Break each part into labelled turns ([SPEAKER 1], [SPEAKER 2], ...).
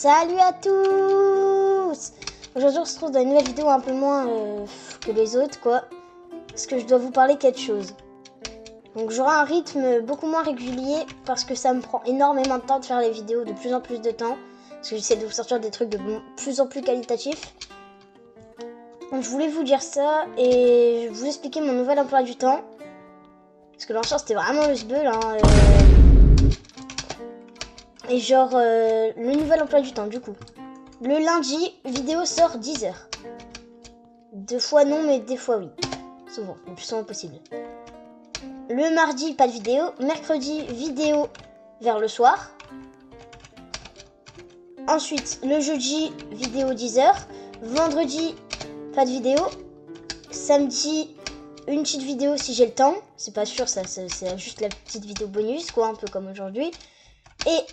[SPEAKER 1] Salut à tous! Aujourd'hui on se retrouve dans une nouvelle vidéo un peu moins que les autres quoi. Parce que je dois vous parler quelque chose. Donc j'aurai un rythme beaucoup moins régulier parce que ça me prend énormément de temps de faire les vidéos, de plus en plus de temps. Parce que j'essaie de vous sortir des trucs de plus en plus qualitatifs. Donc je voulais vous dire ça et vous expliquer mon nouvel emploi du temps. Parce que l'ancien c'était vraiment le sbeul hein. Et genre, le nouvel emploi du temps, du coup. Le lundi, vidéo sort 10h. Deux fois non, mais des fois oui. Souvent, le plus souvent possible. Le mardi, pas de vidéo. Mercredi, vidéo vers le soir. Ensuite, le jeudi, vidéo 10h. Vendredi, pas de vidéo. Samedi, une petite vidéo si j'ai le temps. C'est pas sûr, ça c'est juste la petite vidéo bonus, quoi, un peu comme aujourd'hui. Et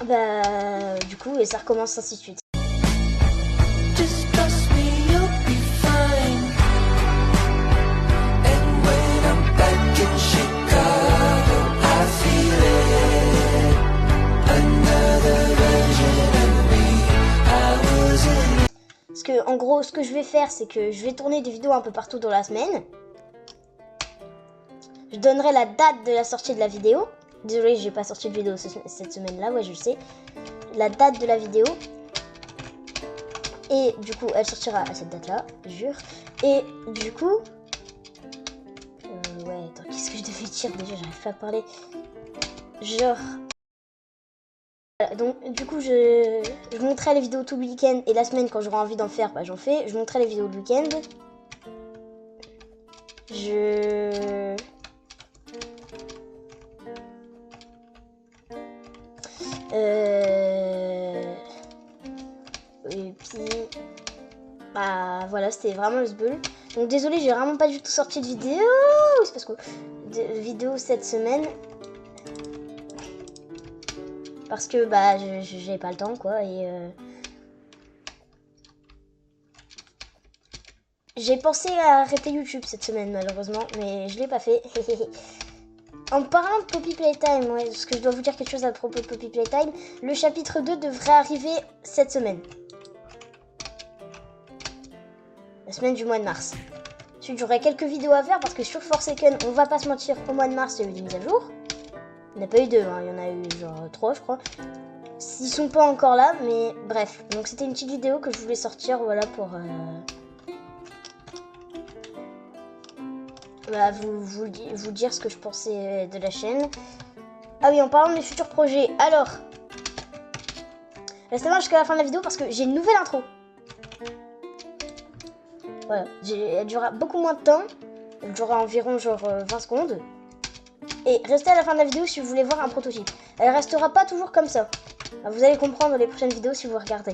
[SPEAKER 1] bah du coup et ça recommence ainsi de suite. Parce que en gros ce que je vais faire c'est que je vais tourner des vidéos un peu partout dans la semaine. Je donnerai la date de la sortie de la vidéo. Désolée, j'ai pas sorti de vidéo cette semaine-là, ouais, je le sais. La date de la vidéo. Et du coup, elle sortira à cette date-là, je jure. Et du coup... ouais, attends, qu'est-ce que je devais dire déjà? J'arrive pas à parler. Genre... Voilà, donc, du coup, je montrerai les vidéos tout le week-end. Et la semaine, quand j'aurai envie d'en faire, bah j'en fais. Je montrerai les vidéos du week-end. Et puis bah voilà, c'était vraiment le sbeul. Donc désolé, j'ai vraiment pas du tout sorti de vidéo. C'est parce que de vidéo cette semaine parce que bah j'avais pas le temps quoi. Et j'ai pensé à arrêter YouTube cette semaine malheureusement, mais je l'ai pas fait. En parlant de Poppy Playtime, ouais, parce que je dois vous dire quelque chose à propos de Poppy Playtime, le chapitre 2 devrait arriver cette semaine. La semaine du mois de mars. Ensuite, j'aurai quelques vidéos à faire parce que sur Forsaken, on va pas se mentir, au mois de mars, il y a eu des mises à jour. Il n'y en a pas eu deux, hein, il y en a eu genre 3, je crois. Ils sont pas encore là, mais bref. Donc c'était une petite vidéo que je voulais sortir, voilà, pour... bah, vous dire ce que je pensais de la chaîne. Ah oui, en parlant de mes futurs projets, alors restez là jusqu'à la fin de la vidéo parce que j'ai une nouvelle intro. Voilà, elle durera beaucoup moins de temps. Elle durera environ genre 20 secondes. Et restez à la fin de la vidéo si vous voulez voir un prototype. Elle restera pas toujours comme ça. Vous allez comprendre dans les prochaines vidéos si vous regardez.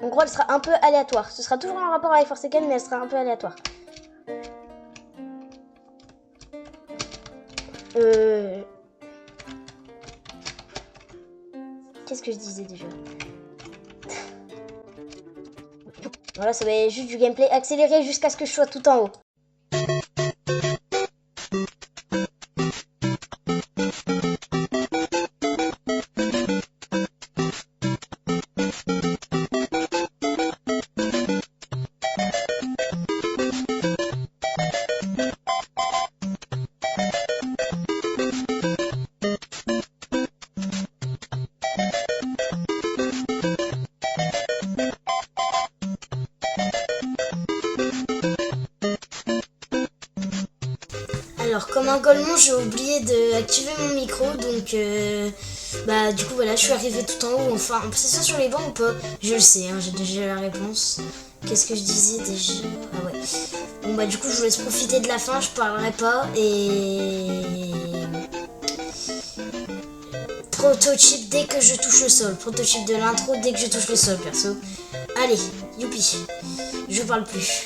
[SPEAKER 1] En gros, elle sera un peu aléatoire. Ce sera toujours en rapport avec Forsaken, mais elle sera un peu aléatoire. Qu'est-ce que je disais déjà? Voilà, ça va être juste du gameplay accéléré jusqu'à ce que je sois tout en haut. Alors comme un golemon j'ai oublié d'activer mon micro donc bah du coup voilà je suis arrivée tout en haut. Enfin c'est ça sur les bancs ou pas? Je le sais hein, j'ai déjà la réponse. Qu'est-ce que je disais déjà? Ah ouais. Bon bah du coup je vous laisse profiter de la fin, je parlerai pas et... Prototype dès que je touche le sol. Prototype de l'intro dès que je touche le sol perso. Allez, youpi. Je parle plus.